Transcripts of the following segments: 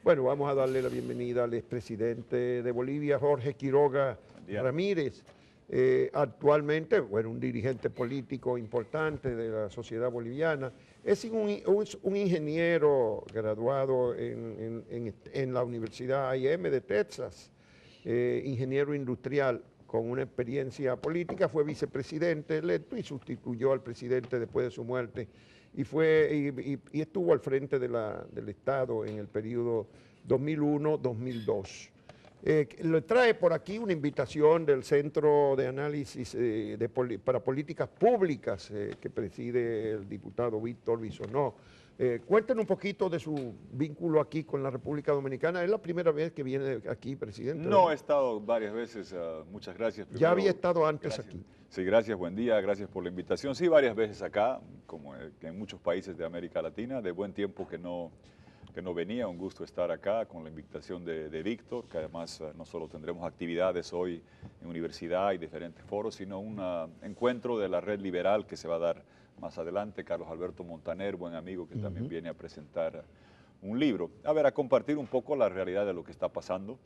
Bueno, vamos a darle la bienvenida al expresidente de Bolivia, Jorge Quiroga Ramírez. Actualmente, bueno, un dirigente político importante de la sociedad boliviana. Es un ingeniero graduado en la Universidad A&M de Texas, ingeniero industrial con una experiencia política, fue vicepresidente electo y sustituyó al presidente después de su muerte y estuvo al frente del Estado en el periodo 2001-2002. Le trae por aquí una invitación del Centro de Análisis para Políticas Públicas que preside el diputado Víctor Bisonó. Cuéntenos un poquito de su vínculo aquí con la República Dominicana. ¿Es la primera vez que viene aquí, presidente? No, he estado varias veces, muchas gracias. Primero, ya había estado antes gracias. Aquí. Sí, gracias, buen día, gracias por la invitación. Sí, varias veces acá, como en muchos países de América Latina, de buen tiempo que no venía, un gusto estar acá con la invitación de Víctor, que además no solo tendremos actividades hoy en universidad y diferentes foros, sino un encuentro de la red liberal que se va a dar más adelante. Carlos Alberto Montaner, buen amigo, que también viene a presentar un libro. A compartir un poco la realidad de lo que está pasando.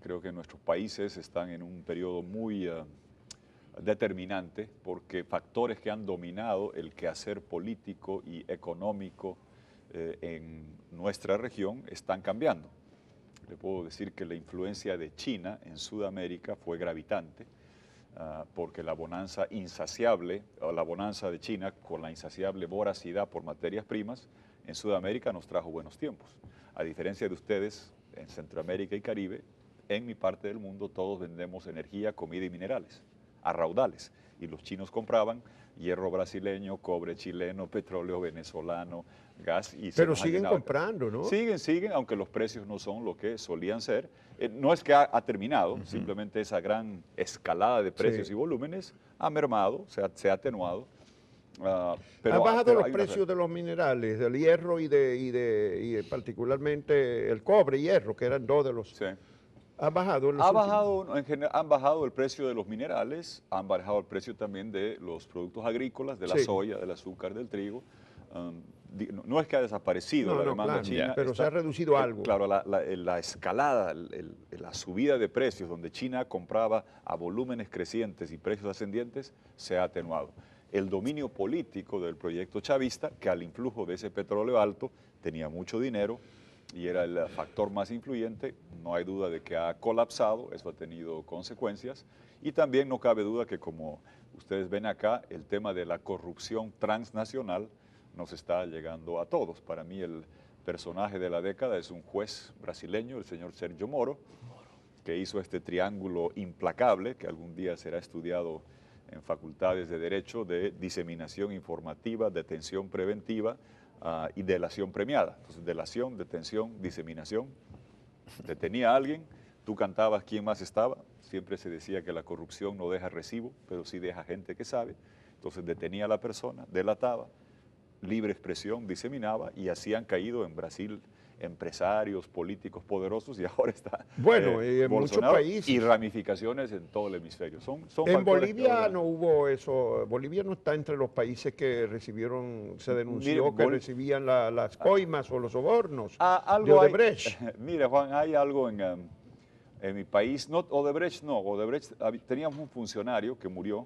Creo que nuestros países están en un periodo muy determinante porque factores que han dominado el quehacer político y económico en nuestra región están cambiando. Le puedo decir que la influencia de China en Sudamérica fue gravitante porque la bonanza insaciable, o la bonanza de China con la insaciable voracidad por materias primas en Sudamérica nos trajo buenos tiempos. A diferencia de ustedes en Centroamérica y Caribe, en mi parte del mundo todos vendemos energía, comida y minerales a raudales y los chinos compraban hierro brasileño, cobre chileno, petróleo venezolano, gas. Pero siguen comprando, ¿no? Siguen, aunque los precios no son lo que solían ser. No es que ha terminado, simplemente esa gran escalada de precios y volúmenes ha mermado, se ha atenuado. ¿Han bajado los precios de los minerales, del hierro y particularmente el cobre y hierro, que eran dos de los... Sí. ¿Ha bajado? Han bajado el precio de los minerales, han bajado el precio también de los productos agrícolas, de la soya, del azúcar, del trigo. No es que ha desaparecido la demanda china. Pero se ha reducido algo. Claro, la escalada, la subida de precios donde China compraba a volúmenes crecientes y precios ascendientes se ha atenuado. El dominio político del proyecto chavista, que al influjo de ese petróleo alto tenía mucho dinero, y era el factor más influyente, no hay duda de que ha colapsado, eso ha tenido consecuencias, y también no cabe duda que, como ustedes ven acá, el tema de la corrupción transnacional nos está llegando a todos. Para mí el personaje de la década es un juez brasileño, el señor Sergio Moro, que hizo este triángulo implacable, que algún día será estudiado en facultades de Derecho, de diseminación informativa, detención preventiva, y delación premiada. Entonces, delación, detención, diseminación. Detenía a alguien, tú cantabas quién más estaba. Siempre se decía que la corrupción no deja recibo, pero sí deja gente que sabe. Entonces, detenía a la persona, delataba, libre expresión, diseminaba, y así han caído en Brasil empresarios, políticos poderosos, y ahora está en muchos países. Y ramificaciones en todo el hemisferio. En Bolivia no hubo eso. Bolivia no está entre los países que se denunció que recibían las coimas o los sobornos de Odebrecht. Mira, Juan, hay algo en mi país, Odebrecht, teníamos un funcionario que murió,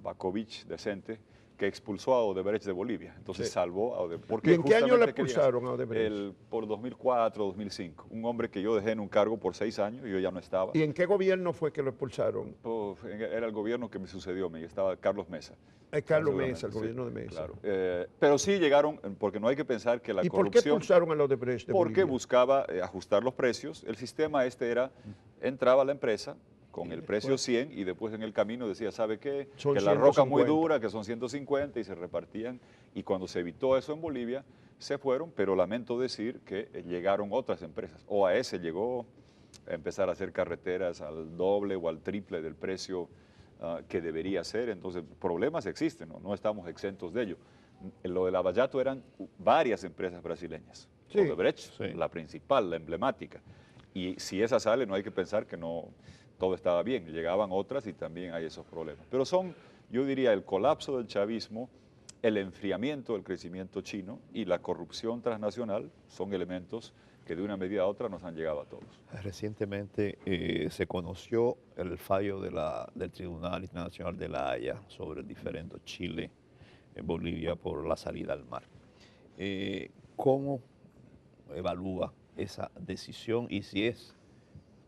Bakovich, decente, que expulsó a Odebrecht de Bolivia, entonces salvó a Odebrecht. ¿Y en qué año le expulsaron a Odebrecht? Por 2004, 2005, un hombre que yo dejé en un cargo por 6 años y yo ya no estaba. ¿Y en qué gobierno fue que lo expulsaron? Era el gobierno que me sucedió, estaba Carlos Mesa. Carlos Mesa, el gobierno de Mesa. Claro. Pero sí llegaron, porque no hay que pensar que la corrupción... ¿Y por qué expulsaron a Odebrecht de Bolivia? Porque buscaba ajustar los precios, el sistema entraba a la empresa, con el precio 100 y después en el camino decía, ¿sabe qué? Que la roca es muy dura, que son 150 y se repartían. Y cuando se evitó eso en Bolivia, se fueron, pero lamento decir que llegaron otras empresas. OAS llegó a empezar a hacer carreteras al doble o al triple del precio que debería ser. Entonces, problemas existen, no estamos exentos de ello. Lo de Lavallato eran varias empresas brasileñas. Odebrecht, la principal, la emblemática. Y si esa sale, no hay que pensar que no... todo estaba bien, llegaban otras y también hay esos problemas. Pero yo diría, el colapso del chavismo, el enfriamiento del crecimiento chino y la corrupción transnacional son elementos que de una medida a otra nos han llegado a todos. Recientemente se conoció el fallo del Tribunal Internacional de la Haya sobre el diferendo Chile-Bolivia por la salida al mar. ¿Cómo evalúa esa decisión y si es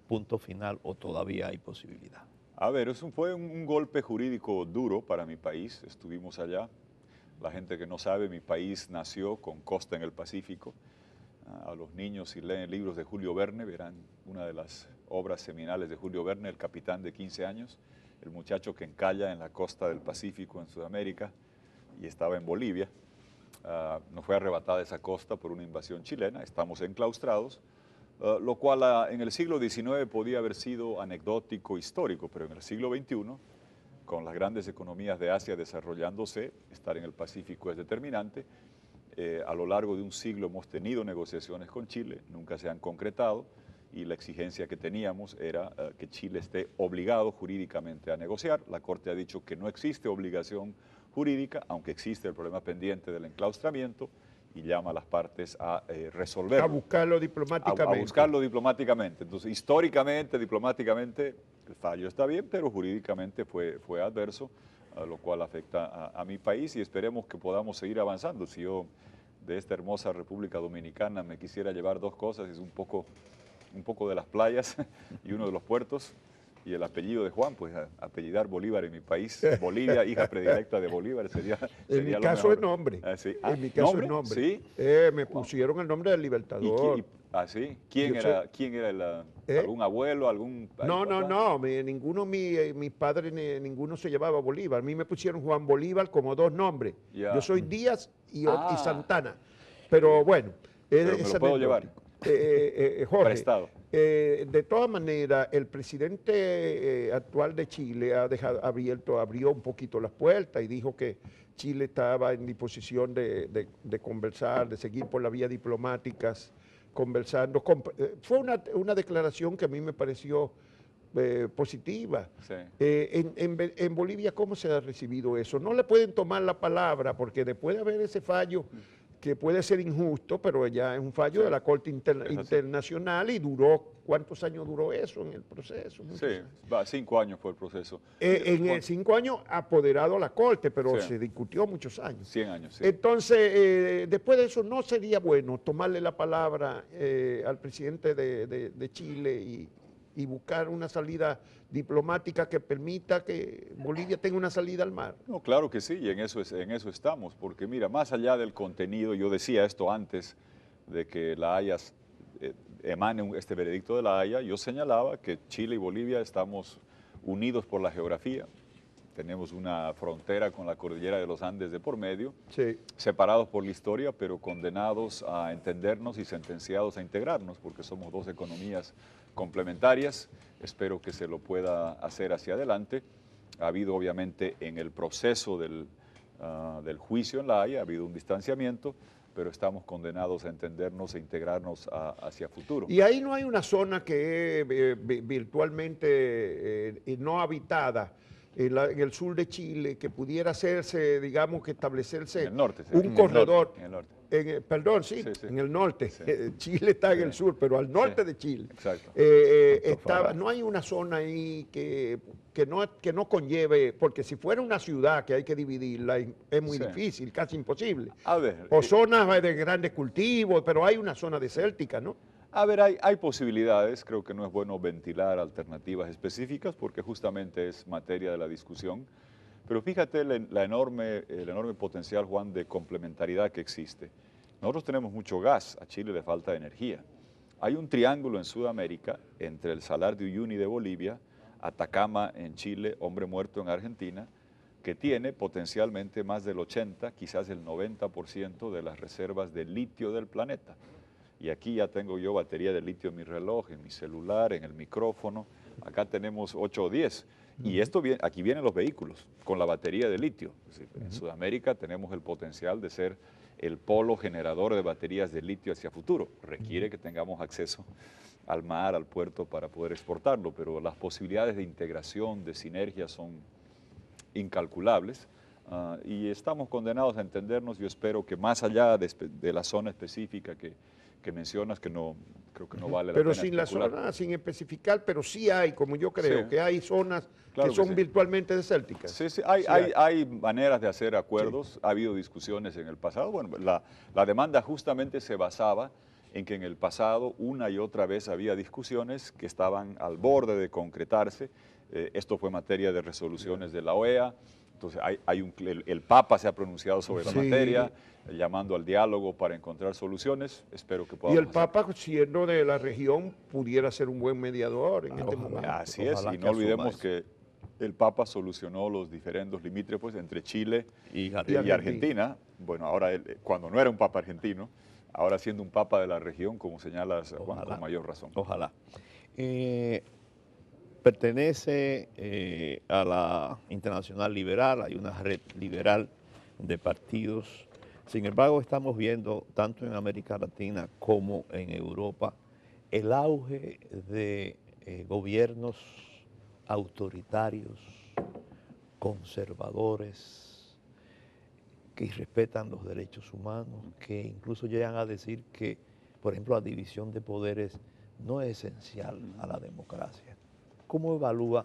punto final o todavía hay posibilidad? A ver, fue un golpe jurídico duro para mi país. Estuvimos allá. La gente que no sabe, mi país nació con costa en el Pacífico. A los niños, si leen libros de Julio Verne, verán una de las obras seminales de Julio Verne, El capitán de 15 años, el muchacho que encalla en la costa del Pacífico en Sudamérica y estaba en Bolivia. Nos fue arrebatada esa costa por una invasión chilena. Estamos enclaustrados. Lo cual en el siglo XIX podía haber sido anecdótico, histórico, pero en el siglo XXI, con las grandes economías de Asia desarrollándose, estar en el Pacífico es determinante. A lo largo de un siglo hemos tenido negociaciones con Chile, nunca se han concretado, y la exigencia que teníamos era que Chile esté obligado jurídicamente a negociar. La Corte ha dicho que no existe obligación jurídica, aunque existe el problema pendiente del enclaustramiento, y llama a las partes a resolverlo. A buscarlo diplomáticamente. A buscarlo diplomáticamente. Entonces, históricamente, diplomáticamente, el fallo está bien, pero jurídicamente fue adverso, lo cual afecta a mi país y esperemos que podamos seguir avanzando. Si yo de esta hermosa República Dominicana me quisiera llevar dos cosas, es un poco de las playas y uno de los puertos, y el apellido de Juan, pues apellidar Bolívar en mi país, Bolivia, hija predilecta de Bolívar, sería en mi caso es nombre. ¿Sí? En mi caso ¿nombre? es nombre. ¿Sí? Me pusieron el nombre del Libertador. ¿Sí? ¿Quién era algún abuelo, No, ninguno, mis padres, ninguno se llamaba Bolívar. A mí me pusieron Juan Bolívar como dos nombres. Yo soy Díaz y Santana. Pero bueno, pero me lo puedo llevar. Jorge, Prestado. De todas maneras, el presidente actual de Chile abrió un poquito las puertas y dijo que Chile estaba en disposición de conversar, de seguir por la vía diplomáticas, conversando. Fue una declaración que a mí me pareció positiva. Sí. En Bolivia, ¿cómo se ha recibido eso? No le pueden tomar la palabra porque después de haber ese fallo, que puede ser injusto, pero ya es un fallo de la Corte Internacional y ¿cuántos años duró eso en el proceso? Sí, 5 años fue el proceso. En 5 años apoderado a la Corte, pero se discutió muchos años. 100 años, sí. Entonces, después de eso, ¿no sería bueno tomarle la palabra al presidente de Chile y buscar una salida diplomática que permita que Bolivia tenga una salida al mar? No, claro que sí, y en eso estamos, porque mira, más allá del contenido, yo decía esto antes de que la Haya emane este veredicto de la Haya, yo señalaba que Chile y Bolivia estamos unidos por la geografía, tenemos una frontera con la cordillera de los Andes de por medio, sí, separados por la historia, pero condenados a entendernos y sentenciados a integrarnos, porque somos dos economías complementarias. Espero que se lo pueda hacer hacia adelante. Ha habido obviamente en el proceso del juicio en la Haya, ha habido un distanciamiento, pero estamos condenados a entendernos e integrarnos hacia futuro. Y ahí no hay una zona que es virtualmente no habitada en el sur de Chile, que pudiera hacerse, digamos, que establecerse en el norte, sí, un corredor. En el norte. Perdón, sí, en el norte. Sí. Chile está en el sur, pero al norte de Chile. Exacto. No hay una zona ahí que no conlleve, porque si fuera una ciudad que hay que dividirla, es muy difícil, casi imposible. A ver, o zonas de grandes cultivos, pero hay una zona desértica, ¿no? A ver, hay posibilidades, creo que no es bueno ventilar alternativas específicas porque justamente es materia de la discusión, pero fíjate el enorme potencial, Juan, de complementariedad que existe. Nosotros tenemos mucho gas, a Chile le falta energía. Hay un triángulo en Sudamérica entre el Salar de Uyuni de Bolivia, Atacama en Chile, Hombre Muerto en Argentina, que tiene potencialmente más del 80, quizás el 90% de las reservas de litio del planeta. Y aquí ya tengo yo batería de litio en mi reloj, en mi celular, en el micrófono. Acá tenemos 8 o 10. Y aquí vienen los vehículos con la batería de litio. En Sudamérica tenemos el potencial de ser el polo generador de baterías de litio hacia futuro. Requiere que tengamos acceso al mar, al puerto para poder exportarlo, pero las posibilidades de integración, de sinergia son incalculables. y estamos condenados a entendernos. Yo espero que más allá de la zona específica que mencionas, que no creo que no vale la pero pena sin la especular. zona, sin especificar, pero sí hay, como yo creo, Sí. que hay zonas Claro que que son sí. virtualmente desérticas. Sí, sí, Sí hay maneras de hacer acuerdos, ha habido discusiones en el pasado. Bueno, la demanda justamente se basaba en que en el pasado una y otra vez había discusiones que estaban al borde de concretarse. Esto fue materia de resoluciones de la OEA. Entonces, el Papa se ha pronunciado sobre la Sí. materia, llamando al diálogo para encontrar soluciones. Espero que Y podamos el Papa, siendo de la región, pudiera ser un buen mediador en este Ojalá. momento. Así es, Ojalá y que no olvidemos asuma que el Papa solucionó los diferendos limítrofes entre Chile Y y Argentina. Argentina. Bueno, ahora cuando no era un Papa argentino, ahora siendo un Papa de la región, como señalas, Juan, Ojalá. con mayor razón. Ojalá. Pertenece a la Internacional Liberal, hay una red liberal de partidos. Sin embargo, estamos viendo, tanto en América Latina como en Europa, el auge de gobiernos autoritarios, conservadores, que respetan los derechos humanos, que incluso llegan a decir que, por ejemplo, la división de poderes no es esencial a la democracia. ¿Cómo evalúa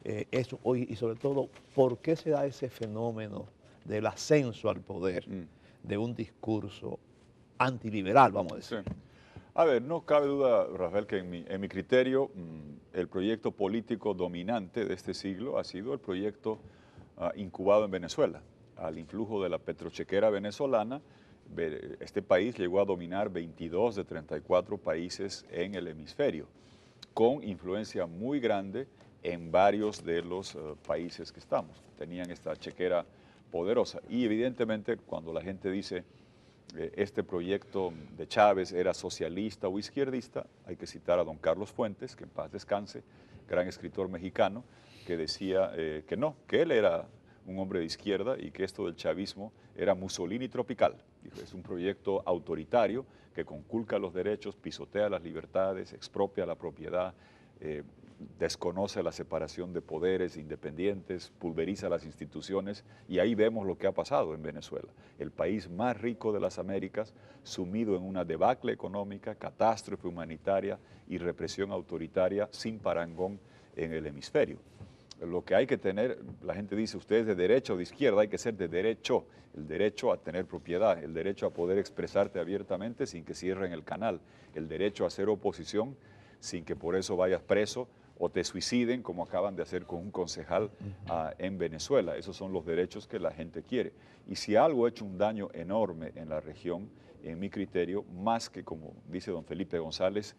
eso hoy y sobre todo por qué se da ese fenómeno del ascenso al poder de un discurso antiliberal, vamos a decir? Sí. A ver, no cabe duda, Rafael, que en mi criterio el proyecto político dominante de este siglo ha sido el proyecto incubado en Venezuela. Al influjo de la petrochequera venezolana, este país llegó a dominar 22 de 34 países en el hemisferio, con influencia muy grande en varios de los países que estamos. Tenían esta chequera poderosa. Y evidentemente cuando la gente dice este proyecto de Chávez era socialista o izquierdista, hay que citar a don Carlos Fuentes, que en paz descanse, gran escritor mexicano, que decía que no, que él era un hombre de izquierda y que esto del chavismo era Mussolini tropical. Dijo, es un proyecto autoritario que conculca los derechos, pisotea las libertades, expropia la propiedad, desconoce la separación de poderes independientes, pulveriza las instituciones, y ahí vemos lo que ha pasado en Venezuela. El país más rico de las Américas, sumido en una debacle económica, catástrofe humanitaria y represión autoritaria sin parangón en el hemisferio. Lo que hay que tener, la gente dice, usted es de derecha o de izquierda, hay que ser de derecho, el derecho a tener propiedad, el derecho a poder expresarte abiertamente sin que cierren el canal, el derecho a hacer oposición sin que por eso vayas preso o te suiciden, como acaban de hacer con un concejal en Venezuela. Esos son los derechos que la gente quiere. Y si algo ha hecho un daño enorme en la región, en mi criterio, más que, como dice don Felipe González,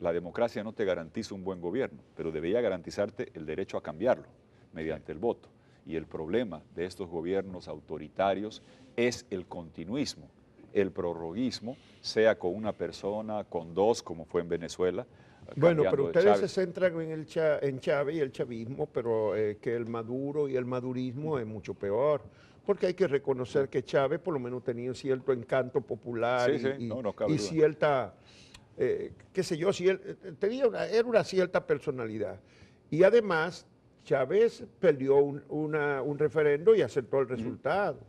la democracia no te garantiza un buen gobierno, pero debería garantizarte el derecho a cambiarlo mediante el voto. Y el problema de estos gobiernos autoritarios es el continuismo, el prorroguismo, sea con una persona, con dos, como fue en Venezuela. Bueno, pero ustedes Chávez. se centran en Chávez y el chavismo, pero que el Maduro y el madurismo es mucho peor, porque hay que reconocer que Chávez por lo menos tenía un cierto encanto popular y cierta, qué sé yo, si él era una cierta personalidad. Y además, Chávez perdió un referendo y aceptó el resultado.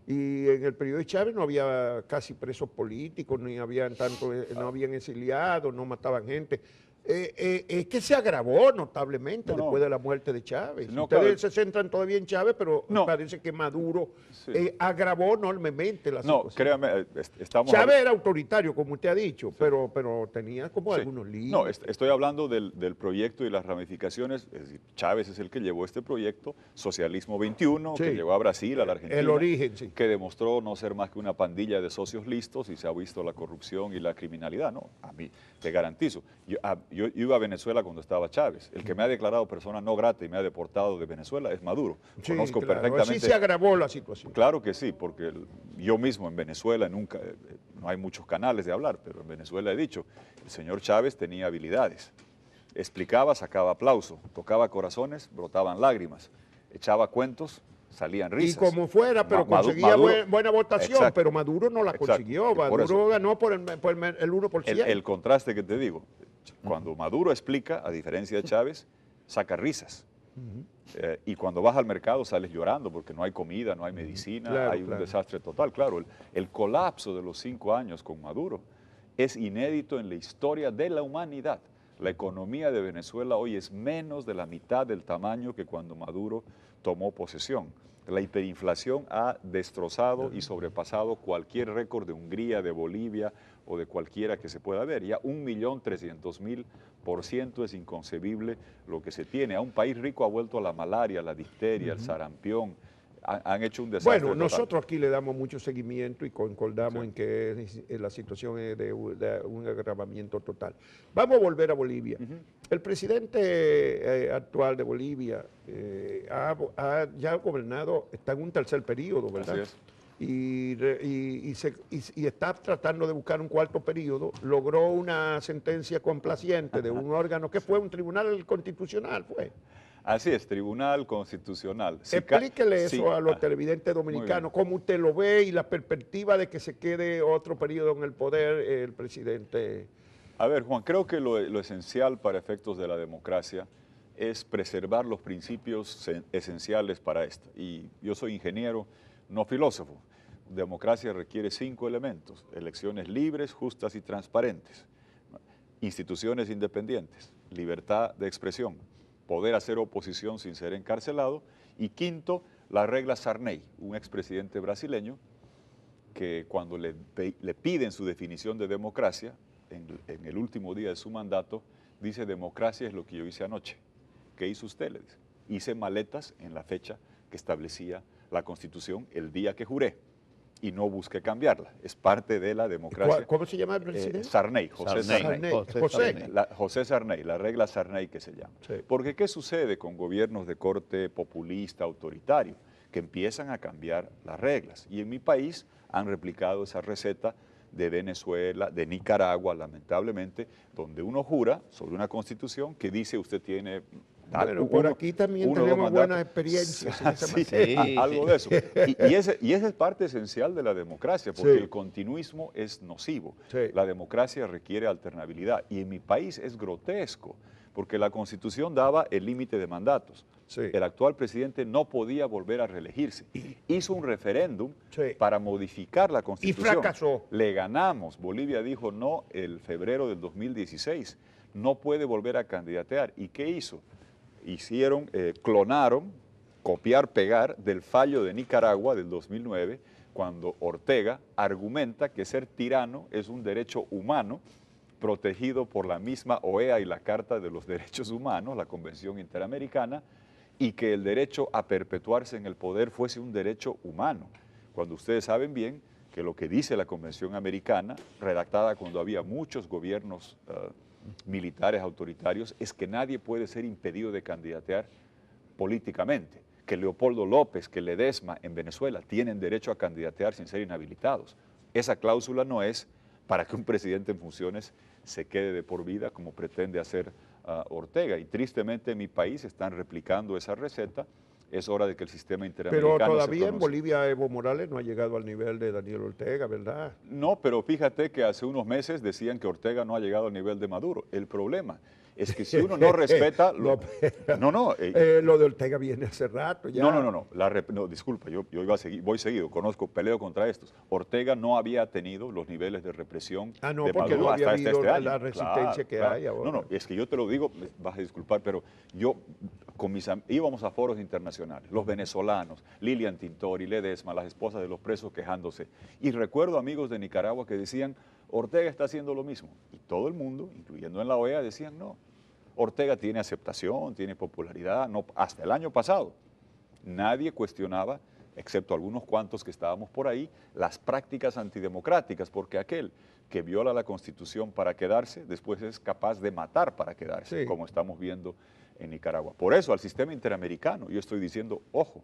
Y en el periodo de Chávez no había casi presos políticos, no habían exiliados, no mataban gente. Es que se agravó notablemente después de la muerte de Chávez. Ustedes se centran todavía en Chávez, pero parece que Maduro agravó enormemente la situación. No, créame, Chávez era autoritario, como usted ha dicho, pero tenía como algunos límites. No, estoy hablando del proyecto y las ramificaciones. Es decir, Chávez es el que llevó este proyecto, Socialismo 21, que llegó a Brasil, a la Argentina. El origen, sí. Que demostró no ser más que una pandilla de socios listos y se ha visto la corrupción y la criminalidad. No, a mí te garantizo. Yo iba a Venezuela cuando estaba Chávez. El que me ha declarado persona no grata y me ha deportado de Venezuela es Maduro. Sí, Conozco claro. perfectamente. Así se agravó la situación. Claro que sí, porque yo mismo en Venezuela no hay muchos canales de hablar, pero en Venezuela he dicho, el señor Chávez tenía habilidades. Explicaba, sacaba aplauso, tocaba corazones, brotaban lágrimas, echaba cuentos, salían risas. Y como fuera, pero conseguía buena votación, exacto, pero Maduro no la consiguió. Maduro ganó por el 1%. El contraste que te digo, cuando Maduro explica, a diferencia de Chávez, saca risas. Y cuando vas al mercado sales llorando porque no hay comida, no hay medicina, Claro, hay un claro. desastre total. Claro, el colapso de los 5 años con Maduro es inédito en la historia de la humanidad. La economía de Venezuela hoy es menos de la mitad del tamaño que cuando Maduro tomó posesión. La hiperinflación ha destrozado y sobrepasado cualquier récord de Hungría, de Bolivia o de cualquiera que se pueda ver. Ya 1.300.000% es inconcebible lo que se tiene. A un país rico ha vuelto a la malaria, la difteria, el sarampión. Han hecho un desastre Bueno, total. nosotros aquí le damos mucho seguimiento y concordamos Sí. en que la situación es de un agravamiento total. Vamos a volver a Bolivia. El presidente actual de Bolivia ya ha gobernado, está en un tercer periodo, ¿verdad? Así es. Y está tratando de buscar un cuarto periodo. Logró una sentencia complaciente de un órgano que fue un tribunal constitucional, fue. Así es, Tribunal Constitucional. Explíquele Sí, eso a los televidentes muy bien. dominicanos, cómo usted lo ve y la perspectiva de que se quede otro periodo en el poder el presidente. A ver, Juan, creo que lo esencial para efectos de la democracia es preservar los principios esenciales para esta. Y yo soy ingeniero, no filósofo. Democracia requiere 5 elementos: elecciones libres, justas y transparentes, instituciones independientes, libertad de expresión, poder hacer oposición sin ser encarcelado, y quinto, la regla Sarney, un expresidente brasileño que cuando le piden su definición de democracia, en el último día de su mandato, dice: democracia es lo que yo hice anoche. ¿Qué hizo usted? Le dice: hice maletas en la fecha que establecía la Constitución el día que juré y no busqué cambiarla. Es parte de la democracia. ¿Cómo se llama el presidente? Sarney, José Sarney. José. José Sarney, la regla Sarney que se llama. Sí. Porque ¿qué sucede con gobiernos de corte populista, autoritario? Que empiezan a cambiar las reglas. Y en mi país han replicado esa receta de Venezuela, de Nicaragua, lamentablemente, donde uno jura sobre una constitución que dice usted tiene... Bueno, por aquí también tenemos buenas experiencias en esa materia. Algo de eso. Y esa es parte esencial de la democracia, porque Sí. el continuismo es nocivo. Sí. La democracia requiere alternabilidad. Y en mi país es grotesco, porque la Constitución daba el límite de mandatos. Sí. El actual presidente no podía volver a reelegirse. Hizo un referéndum Sí. para modificar la Constitución. fracasó. Le ganamos. Bolivia dijo no el febrero del 2016. No puede volver a candidatear. ¿Y qué hizo? Clonaron, copiar, pegar del fallo de Nicaragua del 2009, cuando Ortega argumenta que ser tirano es un derecho humano protegido por la misma OEA y la Carta de los Derechos Humanos, la Convención Interamericana, y que el derecho a perpetuarse en el poder fuese un derecho humano, cuando ustedes saben bien que lo que dice la Convención Americana, redactada cuando había muchos gobiernos militares autoritarios, es que nadie puede ser impedido de candidatear políticamente, que Leopoldo López, que Ledesma en Venezuela tienen derecho a candidatear sin ser inhabilitados. Esa cláusula no es para que un presidente en funciones se quede de por vida como pretende hacer Ortega. Y tristemente en mi país están replicando esa receta. Es hora de que el sistema interamericano Pero se todavía en pronuncie. Bolivia Evo Morales no ha llegado al nivel de Daniel Ortega, ¿verdad? No, pero fíjate que hace unos meses decían que Ortega no ha llegado al nivel de Maduro. El problema es que si uno no respeta... Lo de Ortega viene hace rato ya. No, disculpa, yo voy seguido, peleo contra estos. Ortega no había tenido los niveles de represión Ah, no, de porque Maduro no había hasta habido este año. la resistencia que hay ahora. No, es que yo te lo digo, vas a disculpar, pero yo íbamos a foros internacionales, los venezolanos, Lilian Tintori, Ledesma, las esposas de los presos quejándose. Y recuerdo amigos de Nicaragua que decían: Ortega está haciendo lo mismo. Y todo el mundo, incluyendo en la OEA, decían: no, Ortega tiene aceptación, tiene popularidad. No, hasta el año pasado nadie cuestionaba, excepto algunos cuantos que estábamos por ahí, las prácticas antidemocráticas, porque aquel que viola la Constitución para quedarse, después es capaz de matar para quedarse, Sí. como estamos viendo en Nicaragua. Por eso al sistema interamericano yo estoy diciendo: ojo,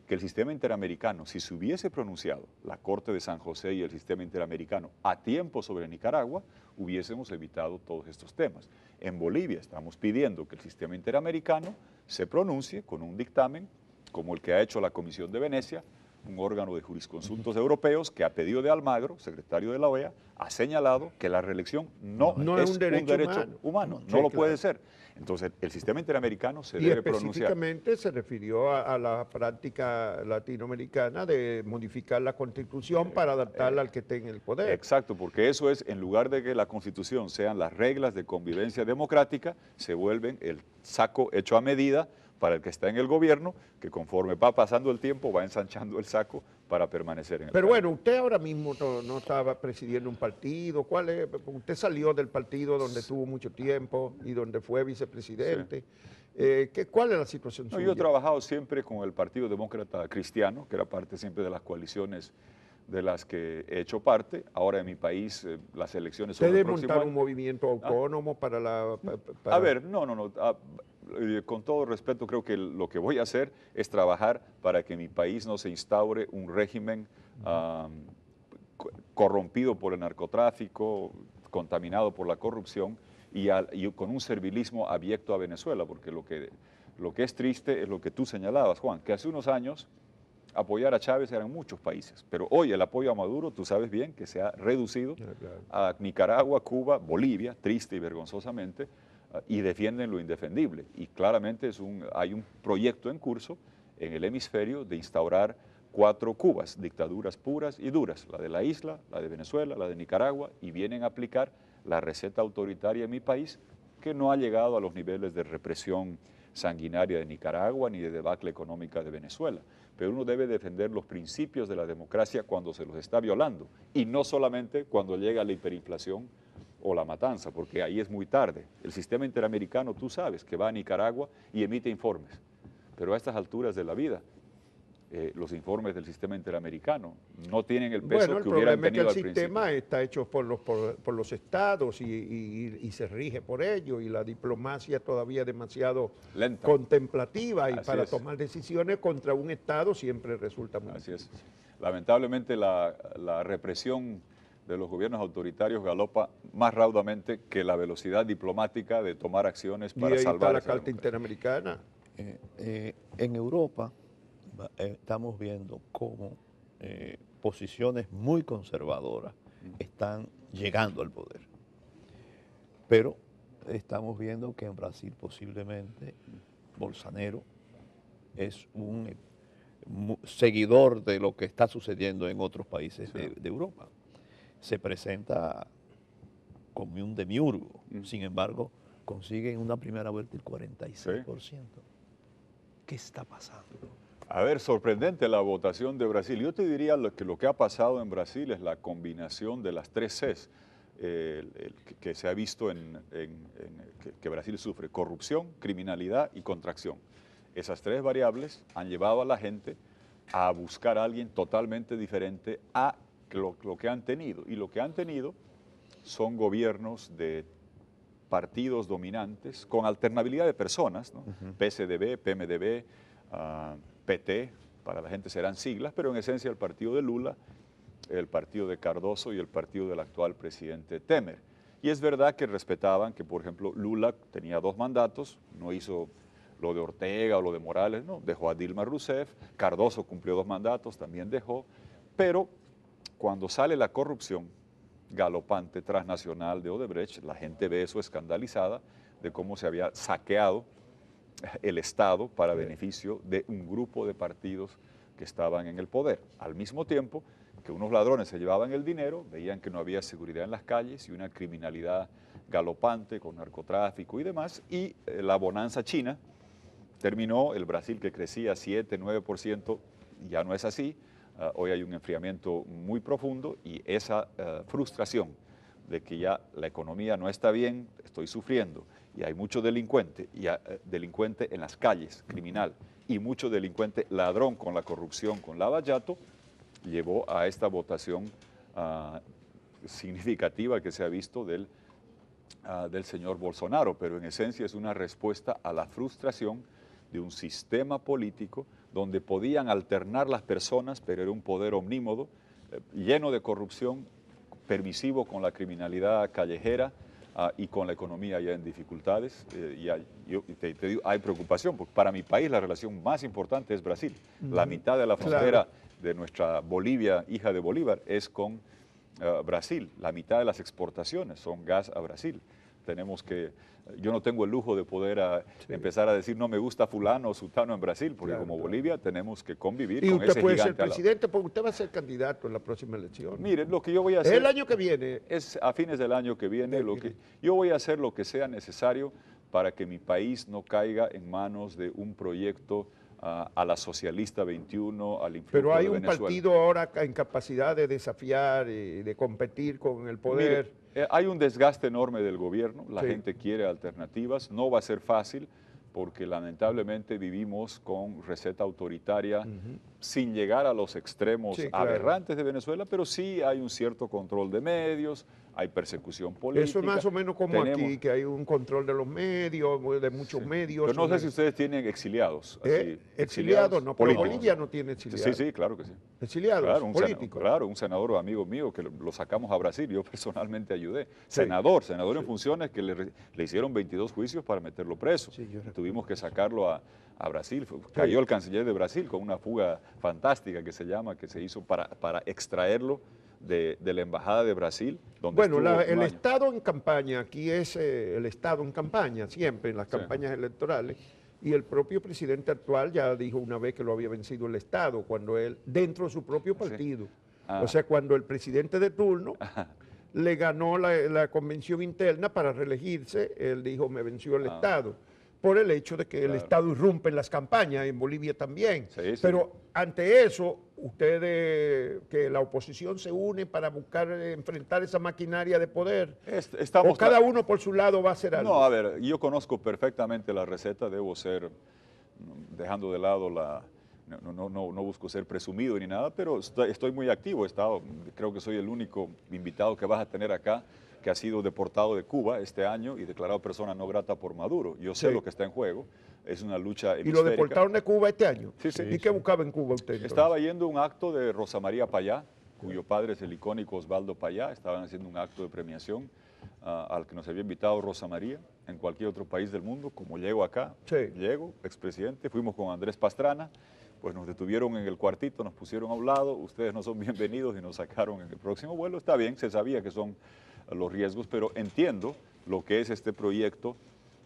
que el sistema interamericano, si se hubiese pronunciado la Corte de San José y el sistema interamericano a tiempo sobre Nicaragua, hubiésemos evitado todos estos temas. En Bolivia estamos pidiendo que el sistema interamericano se pronuncie con un dictamen como el que ha hecho la Comisión de Venecia un órgano de jurisconsultos europeos que a pedido de Almagro, secretario de la OEA, ha señalado que la reelección no es un derecho humano, no lo puede ser. Entonces, el sistema interamericano se debe pronunciar. Específicamente se refirió a la práctica latinoamericana de modificar la Constitución para adaptarla al que esté en el poder. Exacto, porque eso es, en lugar de que la Constitución sean las reglas de convivencia democrática, se vuelven el saco hecho a medida para el que está en el gobierno, que conforme va pasando el tiempo va ensanchando el saco para permanecer en el Pero cargo. bueno, usted ahora mismo no estaba presidiendo un partido. ¿Cuál es? Usted salió del partido donde estuvo mucho tiempo y donde fue vicepresidente. ¿Cuál es la situación suya? Yo he trabajado siempre con el Partido Demócrata Cristiano, que era parte siempre de las coaliciones de las que he hecho parte. Ahora en mi país las elecciones son el próximo montar año. un movimiento autónomo para la... A ver, no. Con todo respeto, creo que lo que voy a hacer es trabajar para que en mi país no se instaure un régimen corrompido por el narcotráfico, contaminado por la corrupción y con un servilismo abyecto a Venezuela, porque lo que es triste es lo que tú señalabas, Juan, que hace unos años apoyar a Chávez eran muchos países, pero hoy el apoyo a Maduro, tú sabes bien que se ha reducido a Nicaragua, Cuba, Bolivia, triste y vergonzosamente, y defienden lo indefendible. Y claramente hay un proyecto en curso en el hemisferio de instaurar 4 Cubas, dictaduras puras y duras, la de la isla, la de Venezuela, la de Nicaragua, y vienen a aplicar la receta autoritaria en mi país, que no ha llegado a los niveles de represión sanguinaria de Nicaragua ni de debacle económica de Venezuela. Pero uno debe defender los principios de la democracia cuando se los está violando, y no solamente cuando llega la hiperinflación o la matanza, porque ahí es muy tarde. El sistema interamericano, tú sabes, que va a Nicaragua y emite informes, pero a estas alturas de la vida, los informes del sistema interamericano no tienen el peso que hubieran tenido al principio. El sistema está hecho por los estados y se rige por ello, y la diplomacia todavía es demasiado lenta, contemplativa, y para tomar decisiones contra un estado siempre resulta muy difícil. Así es. Lamentablemente la represión de los gobiernos autoritarios galopa más raudamente que la velocidad diplomática de tomar acciones para salvar la Carta Interamericana. En Europa estamos viendo cómo posiciones muy conservadoras están llegando al poder. Pero estamos viendo que en Brasil posiblemente Bolsonaro es un seguidor de lo que está sucediendo en otros países de Europa. Se presenta como un demiurgo, sin embargo, consigue en una primera vuelta el 46%. ¿Qué está pasando? A ver, sorprendente la votación de Brasil. Yo te diría que lo que ha pasado en Brasil es la combinación de las 3 Cs que se ha visto que Brasil sufre: corrupción, criminalidad y contracción. Esas 3 variables han llevado a la gente a buscar a alguien totalmente diferente a lo que han tenido. Y lo que han tenido son gobiernos de partidos dominantes con alternabilidad de personas, ¿no? PSDB, PMDB, PT, para la gente serán siglas, pero en esencia el partido de Lula, el partido de Cardoso y el partido del actual presidente Temer. Y es verdad que respetaban que, por ejemplo, Lula tenía 2 mandatos, no hizo lo de Ortega o lo de Morales, no, dejó a Dilma Rousseff, Cardoso cumplió 2 mandatos, también dejó, pero cuando sale la corrupción galopante transnacional de Odebrecht, la gente ve eso escandalizada de cómo se había saqueado el Estado para beneficio de un grupo de partidos que estaban en el poder. Al mismo tiempo que unos ladrones se llevaban el dinero, veían que no había seguridad en las calles y una criminalidad galopante con narcotráfico y demás, y la bonanza china terminó. El Brasil, que crecía 7, 9%, ya no es así. Hoy hay un enfriamiento muy profundo, y esa frustración de que ya la economía no está bien, estoy sufriendo, y hay mucho delincuente, delincuente en las calles, criminal, y mucho delincuente ladrón con la corrupción, con lavallato, llevó a esta votación significativa que se ha visto del señor Bolsonaro, pero en esencia es una respuesta a la frustración de un sistema político donde podían alternar las personas, pero era un poder omnímodo, lleno de corrupción, permisivo con la criminalidad callejera y con la economía ya en dificultades. Te digo, hay preocupación, porque para mi país la relación más importante es Brasil. La mitad de la frontera de nuestra Bolivia, hija de Bolívar, es con Brasil. La mitad de las exportaciones son gas a Brasil. Tenemos que, yo no tengo el lujo de poder empezar a decir no me gusta fulano o sutano en Brasil, porque Claro, como claro. Bolivia tenemos que convivir Y con usted ese puede ser gigante al lado. presidente porque usted va a ser candidato en la próxima elección. Mire, lo que yo voy a Es hacer el año que viene. es a fines del año que viene, yo voy a hacer lo que sea necesario para que mi país no caiga en manos de un proyecto a la socialista 21, al influjo Pero hay de un Venezuela. partido ahora en capacidad de desafiar y de competir con el poder. Mire, hay un desgaste enorme del gobierno, la Sí. gente quiere alternativas, no va a ser fácil porque lamentablemente vivimos con receta autoritaria sin llegar a los extremos Sí, claro. aberrantes de Venezuela, pero sí hay un cierto control de medios, hay persecución política. Eso es más o menos como Tenemos- aquí, que hay un control de los medios, de muchos medios. Pero no sé una- si ustedes tienen exiliados. así, exiliados, no, pero políticos. Bolivia no tiene Sí, exiliados. sí, claro que sí. Exiliados, Claro, políticos. un senador amigo mío que lo sacamos a Brasil, yo personalmente ayudé. Sí. Senador en funciones que le hicieron 22 juicios para meterlo preso. Sí, yo recuerdo. Tuvimos que sacarlo a Brasil. Cayó el canciller de Brasil con una fuga fantástica que se llama, que se hizo para extraerlo de la embajada de Brasil. Donde Bueno, estuvo un el año. Estado en campaña, aquí es el Estado en campaña, siempre en las Sí. campañas electorales, y el propio presidente actual ya dijo una vez que lo había vencido el Estado, cuando él, dentro de su propio partido. Ah. O sea, cuando el presidente de turno le ganó la convención interna para reelegirse, él dijo, me venció el Estado, por el hecho de que el Claro. Estado irrumpe en las campañas, en Bolivia también. Sí, sí. Pero ante eso, ustedes, que la oposición se une para buscar enfrentar esa maquinaria de poder, o cada uno por su lado va a hacer algo. No, a ver, yo conozco perfectamente la receta, debo ser, dejando de lado no busco ser presumido ni nada, pero estoy muy activo, creo que soy el único invitado que vas a tener acá que ha sido deportado de Cuba este año y declarado persona no grata por Maduro. Yo sé Sí. lo que está en juego, es una lucha ¿Y lo hemisférica. deportaron de Cuba este año? Sí, sí. ¿Y qué buscaba en Cuba usted entonces? Estaba yendo a un acto de Rosa María Payá, cuyo padre es el icónico Osvaldo Payá. Estaban haciendo un acto de premiación al que nos había invitado Rosa María en cualquier otro país del mundo. Como llego acá, Sí. llego, expresidente, fuimos con Andrés Pastrana, pues nos detuvieron en el cuartito, nos pusieron a un lado, ustedes no son bienvenidos y nos sacaron en el próximo vuelo. Está bien, se sabía que son los riesgos, pero entiendo lo que es este proyecto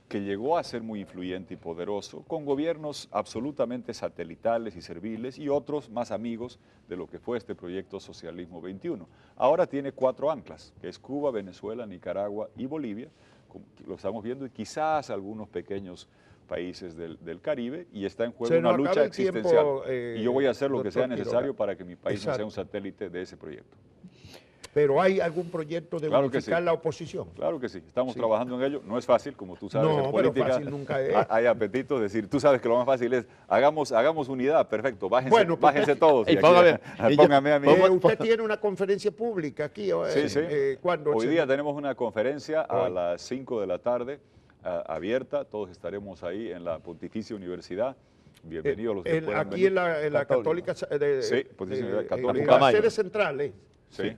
que llegó a ser muy influyente y poderoso, con gobiernos absolutamente satelitales y serviles y otros más amigos de lo que fue este proyecto Socialismo 21. Ahora tiene 4 anclas, que es Cuba, Venezuela, Nicaragua y Bolivia, como lo estamos viendo, y quizás algunos pequeños países del Caribe, y está en juego Se una nos acaba lucha el tiempo, existencial. Y yo voy a hacer lo que doctor sea necesario Quiroga. para que mi país no sea Exacto. un satélite de ese proyecto. ¿Pero hay algún proyecto de Claro que unificar sí. la oposición? Claro que sí, estamos Sí. trabajando en ello. No es fácil, como tú sabes, No, en pero política fácil nunca es. hay apetitos. Es decir, tú sabes que lo más fácil es hagamos unidad, perfecto, bájense, Bueno, pues, bájense todos. Ey, Y póngame, y yo- póngame a mí. Usted tiene una conferencia pública aquí. Sí, sí. ¿Cuándo? Hoy día tenemos una conferencia a Hoy. las 5 de la tarde, abierta. Todos estaremos ahí en la Pontificia Universidad. Bienvenidos los que puedan aquí venir. en la Católica. Sí, Pontificia Universidad en Católica. la sede central. Sí,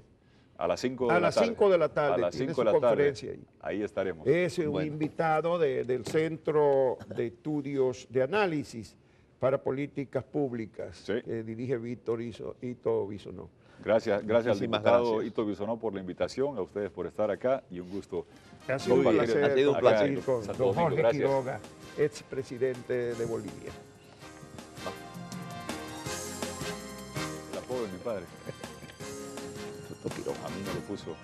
a las 5 A de la las tarde. 5 de la tarde A las tiene 5 su de la tarde. conferencia ahí. Ahí estaremos. Es un Bueno. invitado del Centro de Estudios de Análisis para Políticas Públicas, Sí. que dirige Ito Bisonó. Gracias al Muchísimas diputado gracias. Ito Bisonó por la invitación, a ustedes por estar acá y un gusto. Ha sido un compartir placer Ha sido un compartir placer. con Santo don Domingo, Jorge gracias. Quiroga, expresidente de Bolivia. El apodo de mi padre. A mí me lo puso